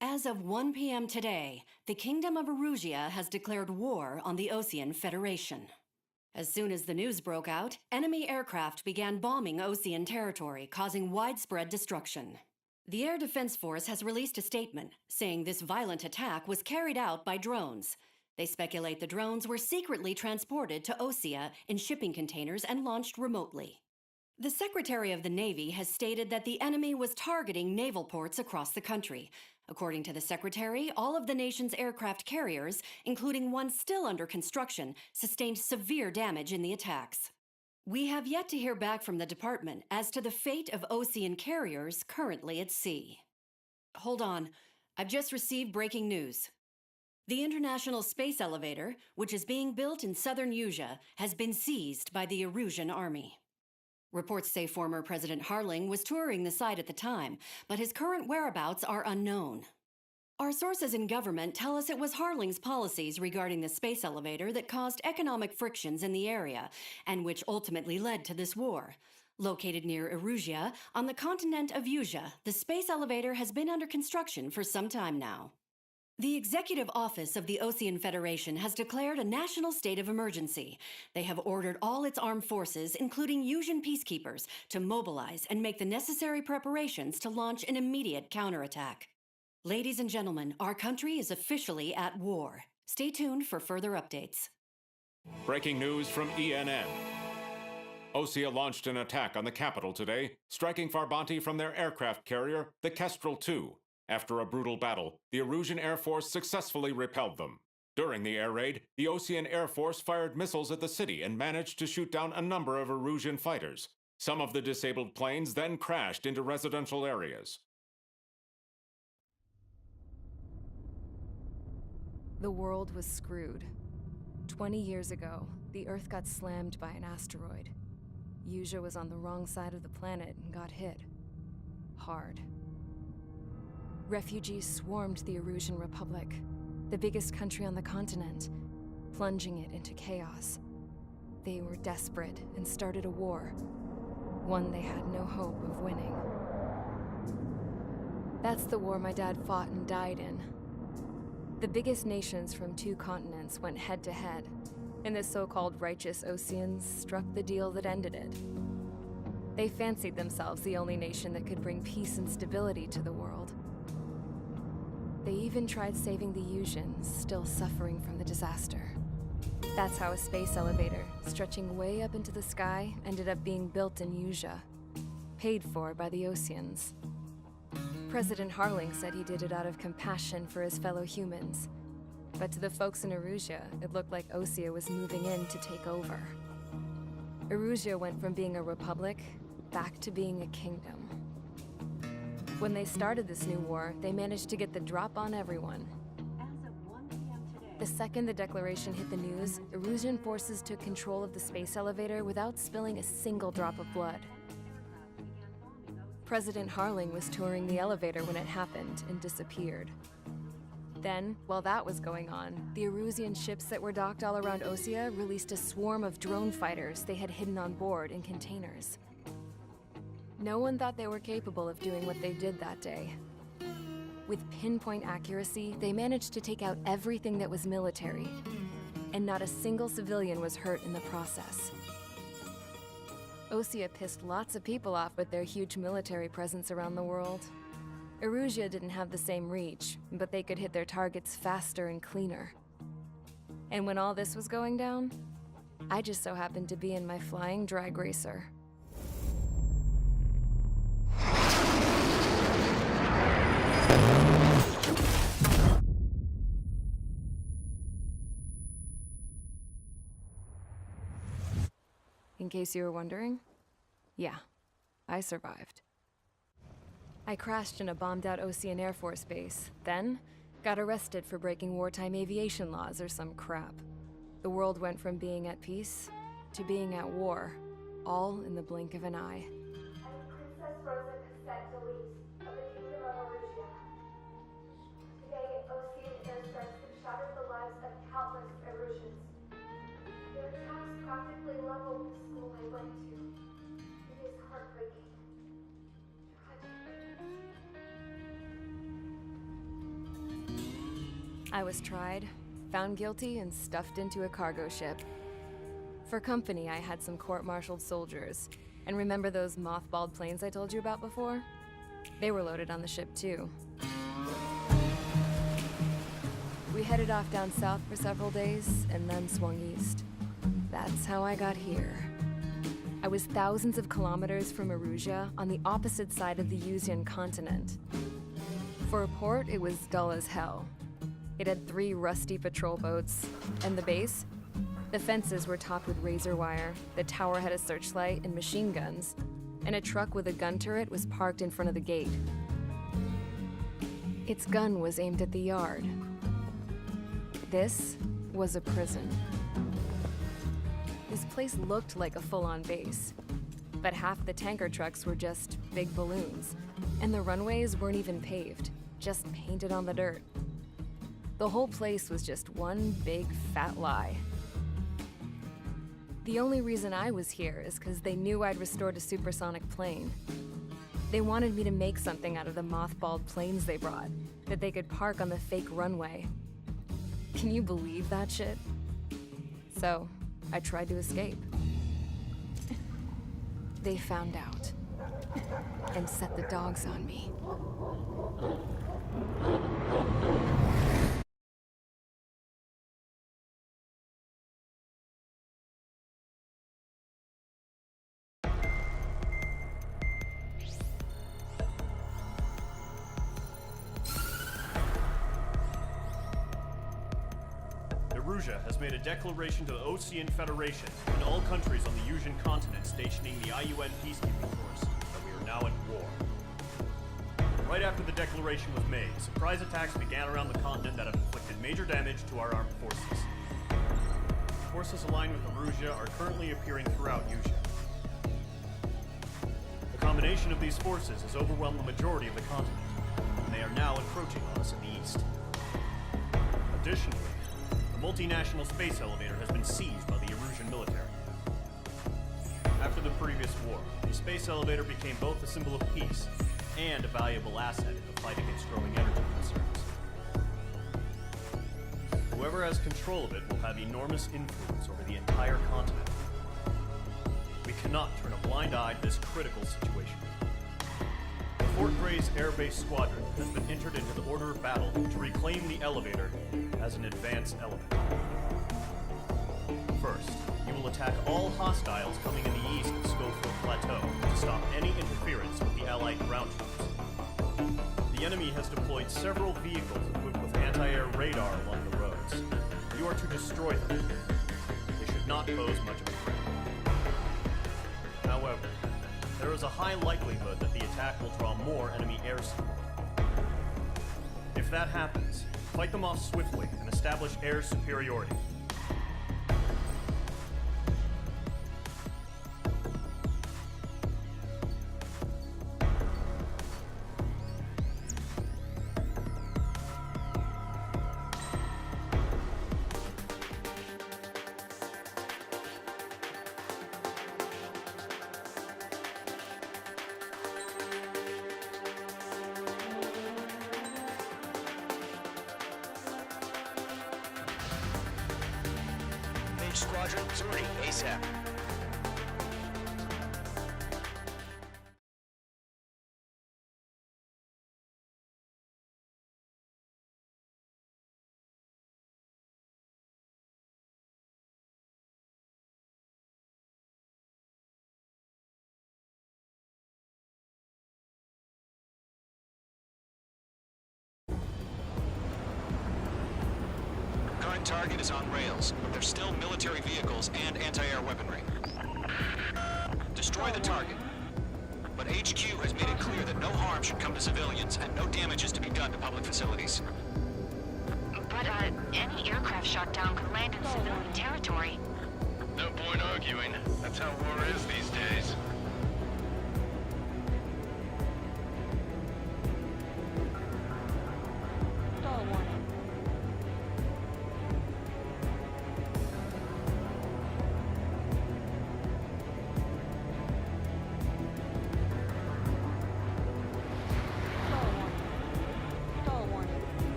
As of 1 p.m. today, the Kingdom of Erusia has declared war on the Osean Federation. As soon as the news broke out, enemy aircraft began bombing Osean territory, causing widespread destruction. The Air Defense Force has released a statement saying this violent attack was carried out by drones. They speculate the drones were secretly transported to Osea in shipping containers and launched remotely. The Secretary of the Navy has stated that the enemy was targeting naval ports across the country. According to the Secretary, all of the nation's aircraft carriers, including one still under construction, sustained severe damage in the attacks. We have yet to hear back from the department as to the fate of Osean carriers currently at sea. Hold on, I've just received breaking news. The International Space Elevator, which is being built in southern Erusia, has been seized by the Erusian army. Reports say former President Harling was touring the site at the time, but his current whereabouts are unknown. Our sources in government tell us it was Harling's policies regarding the space elevator that caused economic frictions in the area, and which ultimately led to this war. Located near Erusia, on the continent of Erusia, the space elevator has been under construction for some time now. The Executive Office of the Osean Federation has declared a national state of emergency. They have ordered all its armed forces, including Erusian peacekeepers, to mobilize and make the necessary preparations to launch an immediate counterattack. Ladies and gentlemen, our country is officially at war. Stay tuned for further updates. Breaking news from ENN. Osea launched an attack on the capital today, striking Farbanti from their aircraft carrier, the Kestrel II. After a brutal battle, the Erusian Air Force successfully repelled them. During the air raid, the Osean Air Force fired missiles at the city and managed to shoot down a number of Erusian fighters. Some of the disabled planes then crashed into residential areas. The world was screwed. 20 years ago, the Earth got slammed by an asteroid. Erusia was on the wrong side of the planet and got hit. Hard. Refugees swarmed the Erusian Republic, the biggest country on the continent, plunging it into chaos. They were desperate and started a war, one they had no hope of winning. That's the war my dad fought and died in. The biggest nations from 2 continents went head-to-head, and the so-called righteous Oseans struck the deal that ended it. They fancied themselves the only nation that could bring peace and stability to the world. They even tried saving the Erusians, still suffering from the disaster. That's how a space elevator, stretching way up into the sky, ended up being built in Erusia, paid for by the Oseans. President Harling said he did it out of compassion for his fellow humans. But to the folks in Erusia, it looked like Osea was moving in to take over. Erusia went from being a republic back to being a kingdom. When they started this new war, they managed to get the drop on everyone. The second the declaration hit the news, Erusian forces took control of the space elevator without spilling a single drop of blood. President Harling was touring the elevator when it happened and disappeared. Then, while that was going on, the Erusian ships that were docked all around Osea released a swarm of drone fighters they had hidden on board in containers. No one thought they were capable of doing what they did that day. With pinpoint accuracy, they managed to take out everything that was military, and not a single civilian was hurt in the process. Osea pissed lots of people off with their huge military presence around the world. Erusia didn't have the same reach, but they could hit their targets faster and cleaner. And when all this was going down, I just so happened to be in my flying drag racer. In case you were wondering, yeah, I survived. I crashed in a bombed-out Osean Air Force base, then got arrested for breaking wartime aviation laws or some crap. The world went from being at peace to being at war, all in the blink of an eye. Princess Rosa Cassette Delete of the Kingdom of Erusia. Today, Osean airstrikes have shattered the lives of countless Erusians. Their attacks practically leveled the school I went to. It is heartbreaking. Tragic. I was tried, found guilty, and stuffed into a cargo ship. For company, I had some court-martialed soldiers. And remember those mothballed planes I told you about before? They were loaded on the ship too. We headed off down south for several days, and then swung east. That's how I got here. I was thousands of kilometers from Erusia, on the opposite side of the Yuzian continent. For a port, it was dull as hell. It had 3 rusty patrol boats. And the base? The fences were topped with razor wire, the tower had a searchlight and machine guns, and a truck with a gun turret was parked in front of the gate. Its gun was aimed at the yard. This was a prison. This place looked like a full-on base, but half the tanker trucks were just big balloons, and the runways weren't even paved, just painted on the dirt. The whole place was just one big fat lie. The only reason I was here is because they knew I'd restored a supersonic plane. They wanted me to make something out of the mothballed planes they brought, that they could park on the fake runway. Can you believe that shit? So, I tried to escape. They found out, and set the dogs on me. Erusia has made a declaration to the Ocean Federation and all countries on the Yuzian continent stationing the IUN peacekeeping force that we are now at war. Right after the declaration was made, surprise attacks began around the continent that have inflicted major damage to our armed forces. Forces aligned with Erusia are currently appearing throughout Yusia. The combination of these forces has overwhelmed the majority of the continent, and they are now encroaching on us in the east. Additionally, the multinational space elevator has been seized by the Erusian military. After the previous war, the space elevator became both a symbol of peace and a valuable asset in the fight against growing energy concerns. Whoever has control of it will have enormous influence over the entire continent. We cannot turn a blind eye to this critical situation. The Fort Gray's Air Base Squadron has been entered into the order of battle to reclaim the elevator as an advanced element. First, you will attack all hostiles coming in the east of Schofield Plateau to stop any interference with the Allied ground troops. The enemy has deployed several vehicles equipped with anti-air radar along the roads. You are to destroy them. They should not pose much of a threat. However, there is a high likelihood that the attack will draw more enemy air support. If that happens, fight them off swiftly and establish air superiority. Squadron 3 ASAP. Current target is on rails, but there's still military vehicles and anti-air weaponry. Destroy the target. But HQ has made it clear that no harm should come to civilians and no damage is to be done to public facilities. But, any aircraft shot down could land in civilian territory. No point arguing. That's how war is these days.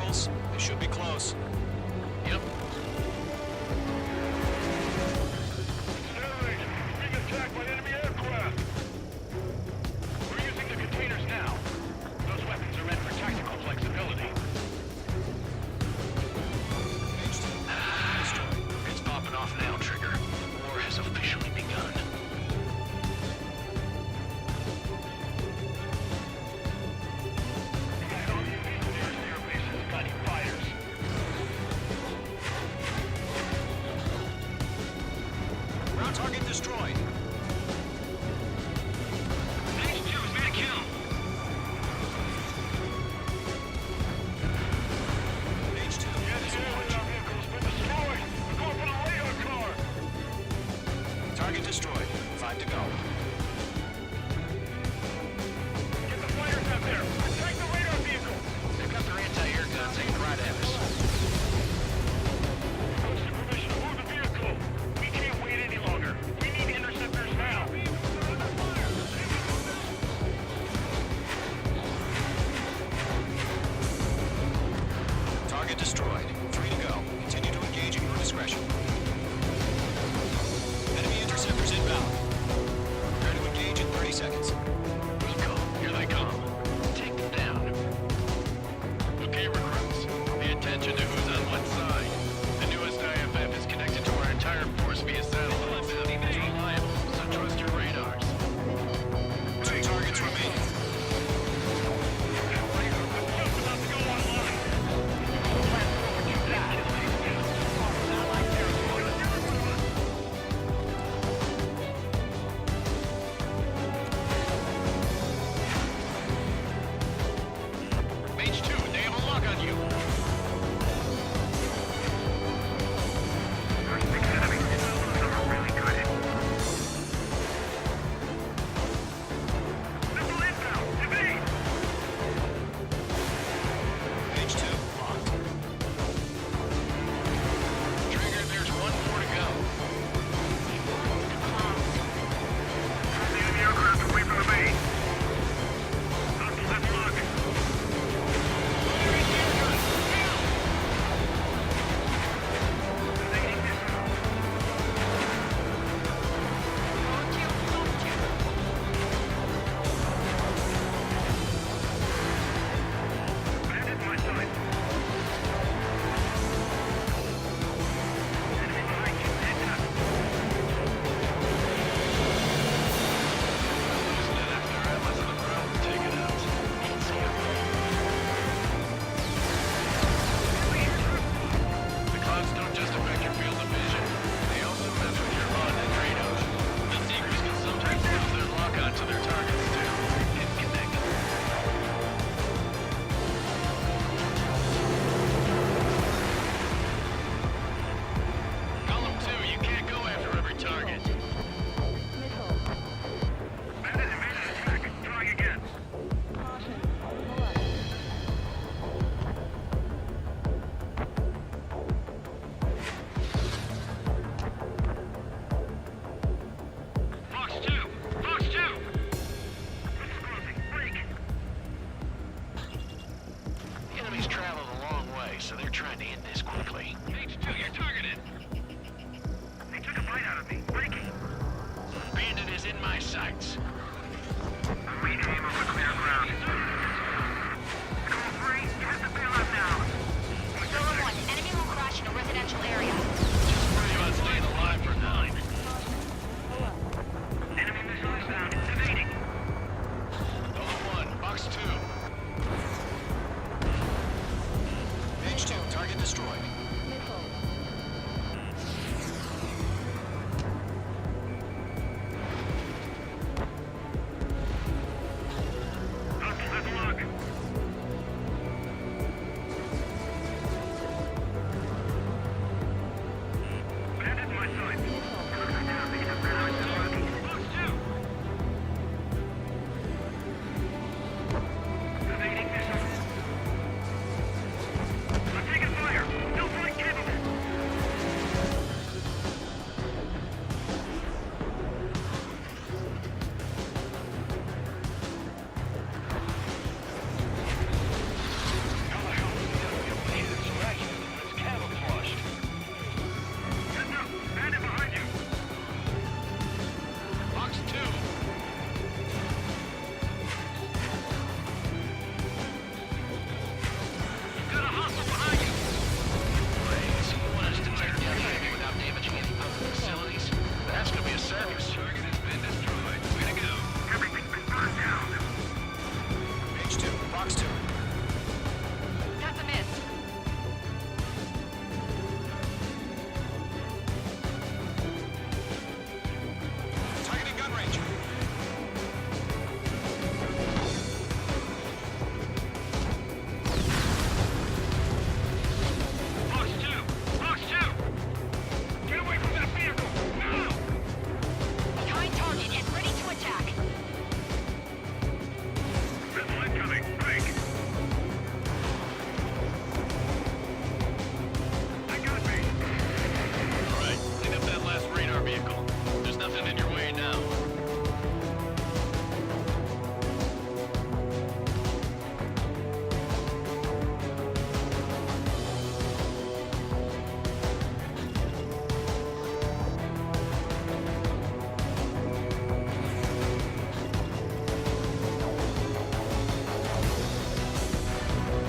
vehicles. They should be close. Yep. Sterling, being attacked by enemy aircraft. We're using the containers now. Those weapons are meant for tactical flexibility. It's popping off now, Trigger. The war has officially begun. Ground target destroyed. H2 has made a kill. H2 is launched. Our vehicle's been destroyed. We're going for the radar car. Target destroyed. 5 to go. Get the fighters out there. Attack the radar vehicle. They've got their anti-air guns aimed right at us. What's the permission to move the vehicle? We can't wait any longer. We need interceptors now. Target destroyed. 3 to go. Continue to engage at your discretion. Enemy interceptors inbound. Prepare to engage in 30 seconds. Wilco, here they come. Take them down. Okay, recruits. Pay attention to who's on what side. The newest IFF is connected to our entire force via satellite. It's reliable, so trust your radars. 2 targets remaining. Just about to go online. H2, they have a lock on you. Missile inbound. Evade. H2 locked. Trigger, there's one more to go. The enemy aircraft away from the base. Let's look. Bandit my side. Enemy behind you. Head up. Losing it after I was on the ground. Take it out. The clouds don't just affect your field of vision. They also mess with your HUD and radars. The seekers can sometimes lose their lock onto their targets too. Get connected. Column 2, you can't go after every target. Bandit invasion attack. Trying again. Fox 2! Fox 2! It's closing. Break! The enemy's traveled a long way, so they're trying to end this quickly. H2, you're targeted! They took a bite out of me. Breaking! Bandit is in my sights. Main aim of the clear ground. Call 3, you have to bail out now. Zone 1, enemy will crash in a residential area. Just worry about staying alive for 9. Enemy missile inbound. It's evading. Nova 1, Box 2. H2, target destroyed. Fox 2. That's a miss. Targeting gun range. Fox 2! Fox 2! Get away from that vehicle! Now! Behind target and ready to attack. Missile incoming! Break! I got me! Alright, clean up that last radar vehicle. There's nothing in your way now.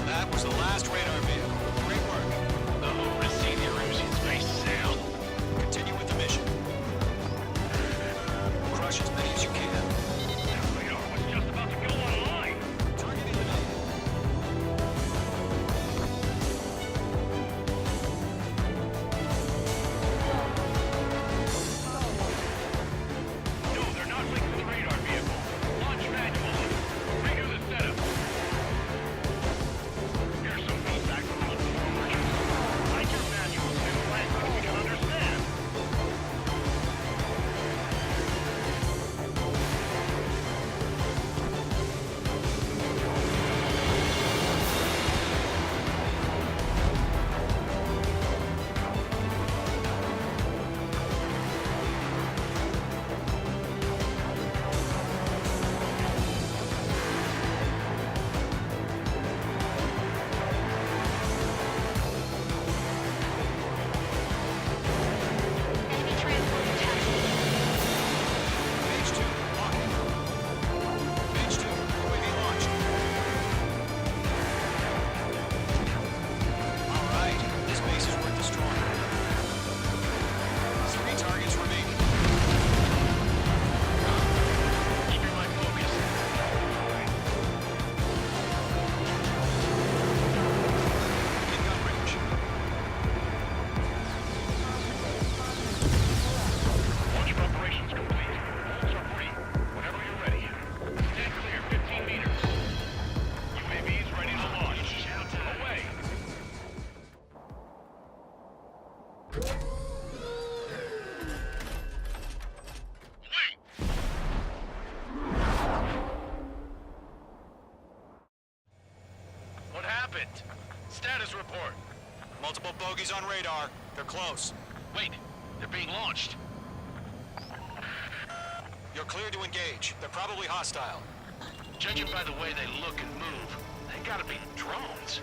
That was the last radar vehicle. Great work. The hope is seeing the Erusian space sail. Continue with the mission. Crush as many as you can. That radar was just about to go online. Target eliminated. No, they're not linked to the radar vehicle. Launch manual. Redo the setup. Here's some feedback from those performers. Write your manuals in language we can understand. Enemy transport detected. Page 2, locked. Page 2, UAV launched. Alright, this base is worth destroying. 3 targets remaining. Keep your mind focused. In gun range. Launch operations complete. Walls are free. Whenever you're ready. Stand clear 15 meters. UAVs ready to launch. Away. Wait! What happened? Status report. Multiple bogies on radar. They're close. Wait, they're being launched. You're cleared to engage. They're probably hostile. Judging by the way they look and move, they gotta be drones.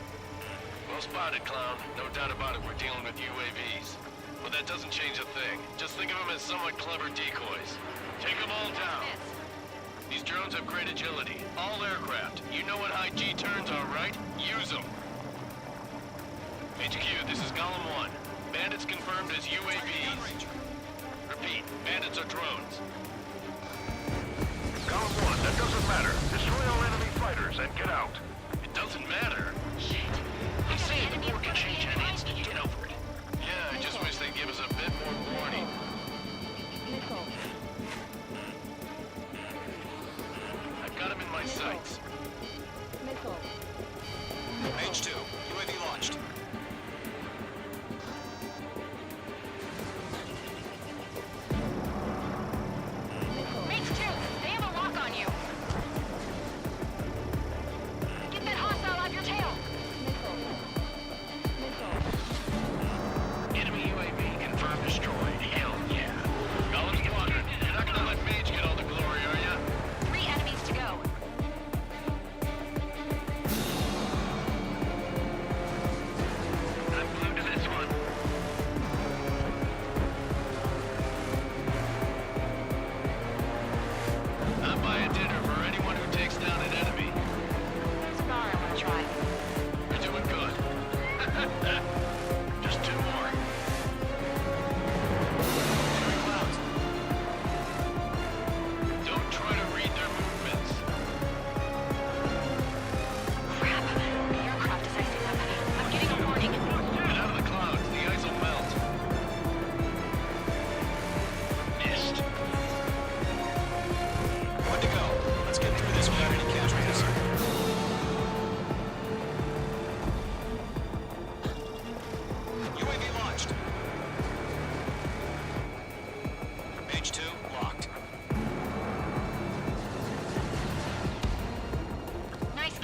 Well spotted, clown. No doubt about it, we're dealing with UAVs. But that doesn't change a thing. Just think of them as somewhat clever decoys. Take them all down. These drones have great agility. All aircraft. You know what high G turns are, right? Use them. HQ, this is Golem 1. Bandits confirmed as Target gun UAVs. range. Repeat, bandits are drones. Column 1, that doesn't matter. Destroy all enemy fighters and get out. It doesn't matter. Shit. They say the Enemy war can change at an instant. behind you. Get over it. Yeah, I just wish they'd give us a bit more warning. I've got him in my sights. Page 2, UAV launched. Mage 2, they have a lock on you.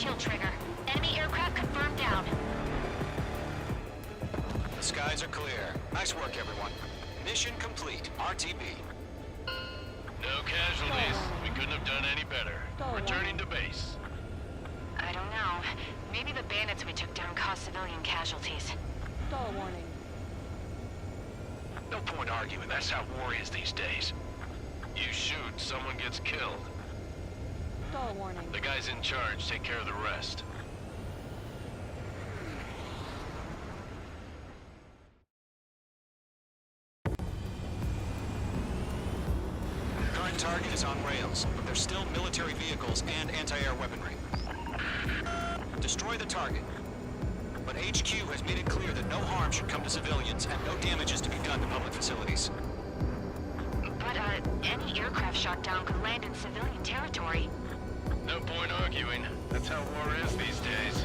kill trigger. Enemy aircraft confirmed down. The skies are clear. Nice work, everyone. Mission complete. RTB. No casualties. We couldn't have done any better. Returning to base. I don't know. Maybe the bandits we took down caused civilian casualties. Warning. No point arguing. That's how war is these days. You shoot, someone gets killed. Warning. The guys in charge take care of the rest. Current target is on rails, but there's still military vehicles and anti-air weaponry. Destroy the target. But HQ has made it clear that no harm should come to civilians and no damage is to be done to public facilities. But, any aircraft shot down could land in civilian territory. No point arguing. That's how war is these days.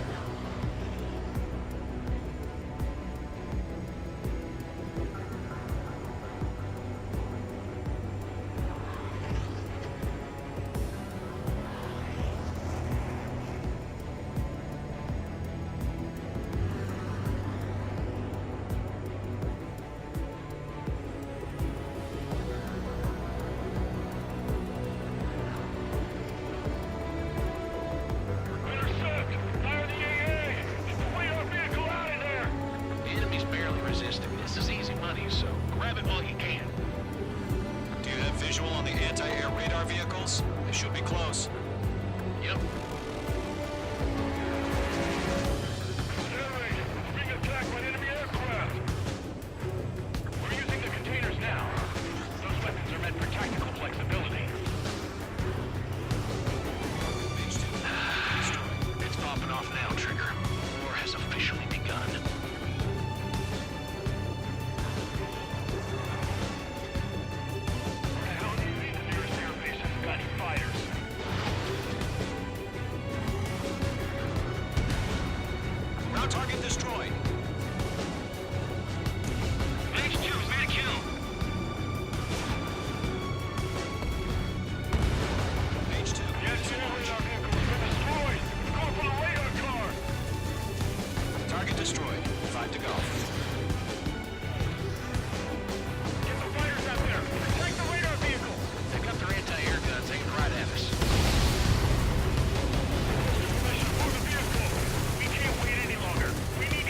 Visual on the anti-air radar vehicles? They should be close. Yep. Stanley, being attacked by enemy aircraft. We're using the containers now. Those weapons are meant for tactical flexibility. It's popping off now, Trigger. War has officially begun. Target destroyed. H2's made a kill. H2. Yes, radar vehicle has been destroyed. Go for the radar car. Target destroyed. 5 to go. Get the fighters out there. Protect the radar vehicle. They've got their anti-air guns aimed right at us. Information for the vehicle. We can't wait any longer. We need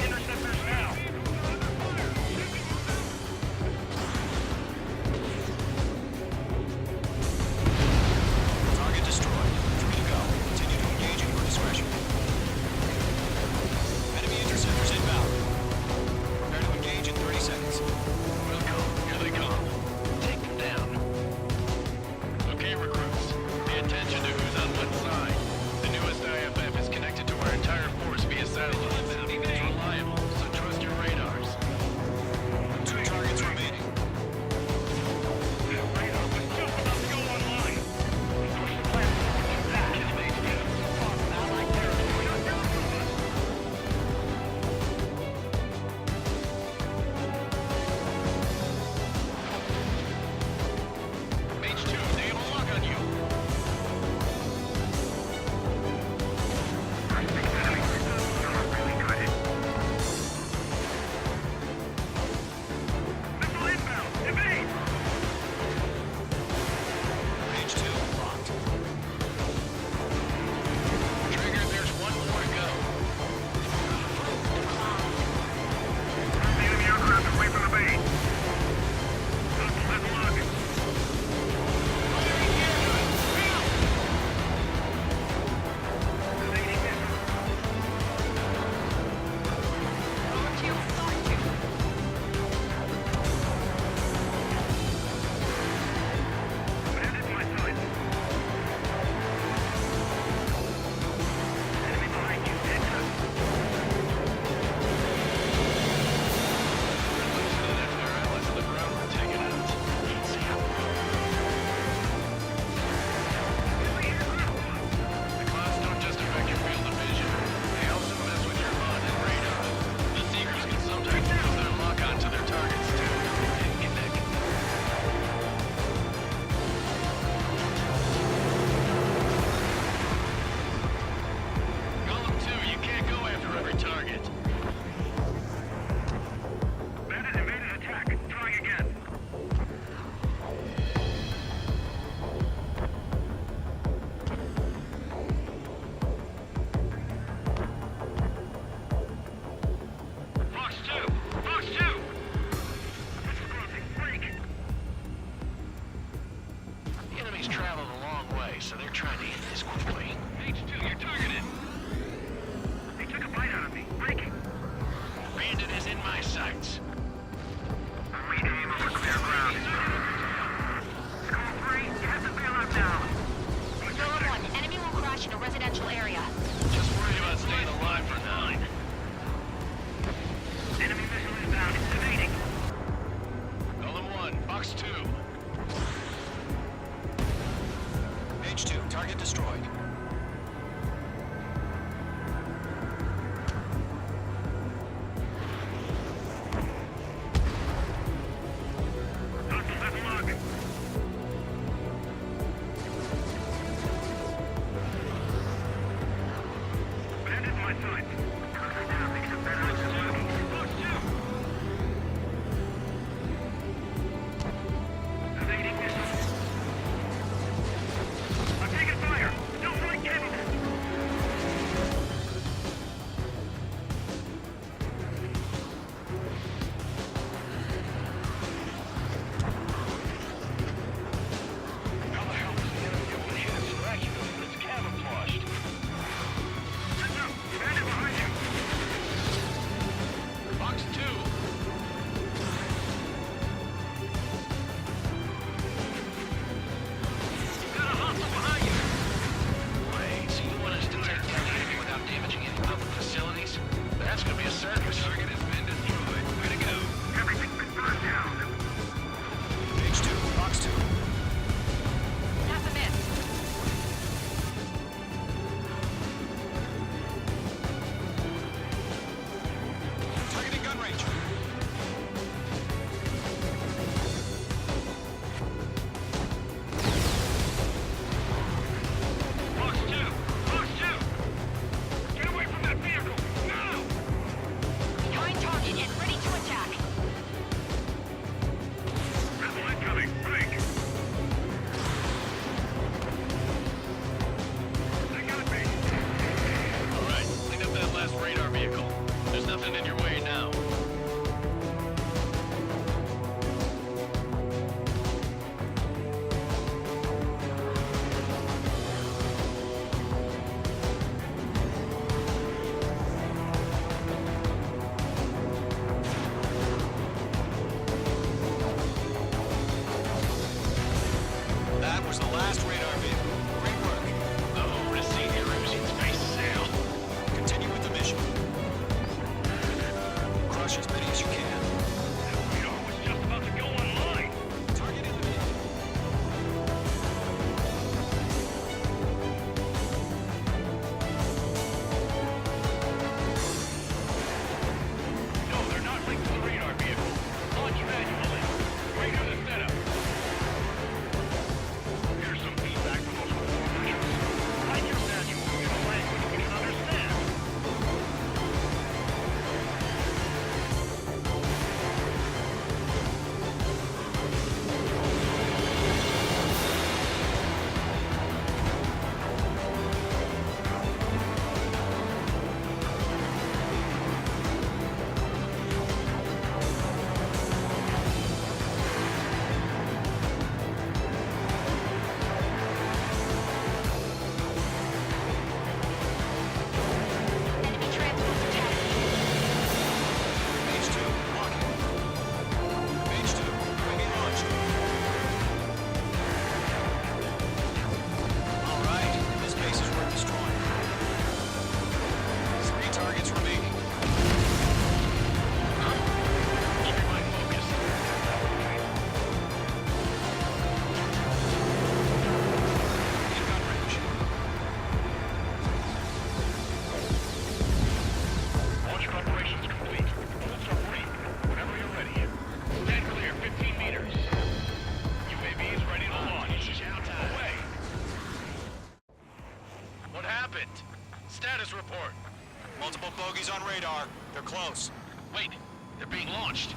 Multiple bogeys on radar. They're close. Wait, they're being launched.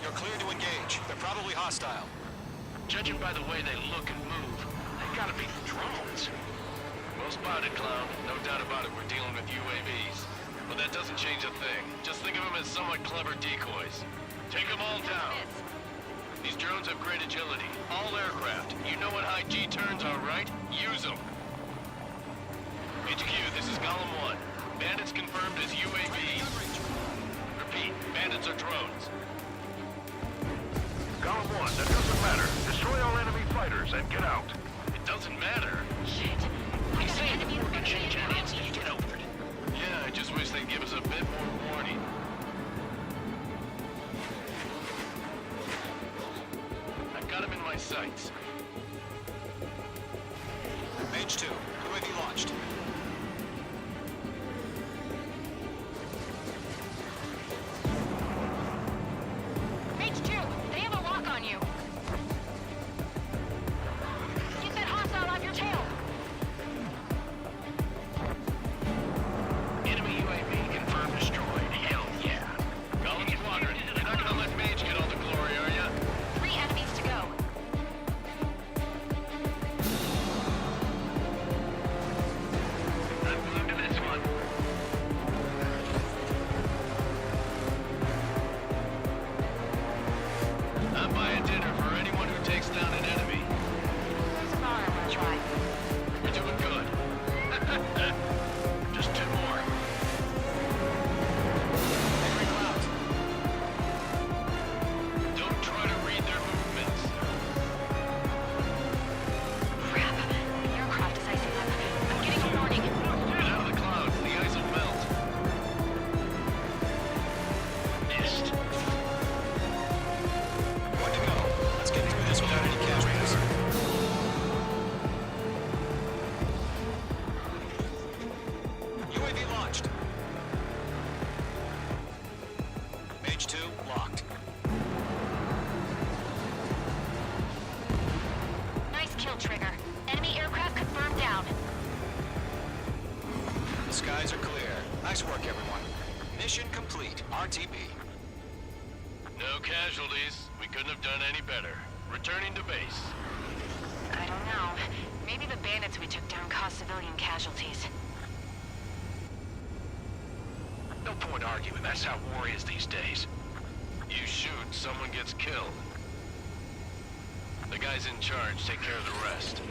You're clear to engage. They're probably hostile. Judging by the way they look and move, they gotta be drones. Well spotted, clown. No doubt about it, we're dealing with UAVs. But that doesn't change a thing. Just think of them as somewhat clever decoys. Take them all down. These drones have great agility. All aircraft. You know what high G turns are, right? Use them. HQ, this is Column 1. Bandits confirmed as UAVs. Repeat, bandits are drones. Column 1, that doesn't matter. Destroy all enemy fighters and get out. It doesn't matter. Shit. He's saying the war can change on instant. Get over it. Yeah, I just wish they'd give us a bit more warning. I've got him in my sights. Mage 2, UAV launched. Mage 2, they have a lock on you. Get that hostile off your tail. skies are clear. Nice work, everyone. Mission complete. RTB. No casualties. We couldn't have done any better. Returning to base. I don't know. Maybe the bandits we took down caused civilian casualties. No point arguing. That's how war is these days. You shoot, someone gets killed. The guys in charge take care of the rest.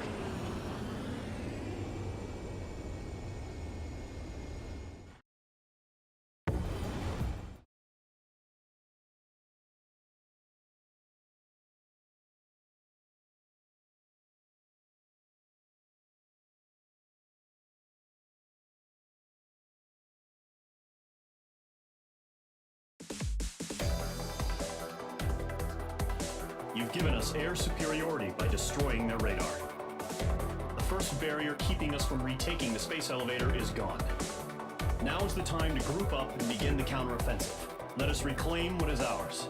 You've given us air superiority by destroying their radar. The first barrier keeping us from retaking the space elevator is gone. Now is the time to group up and begin the counteroffensive. Let us reclaim what is ours.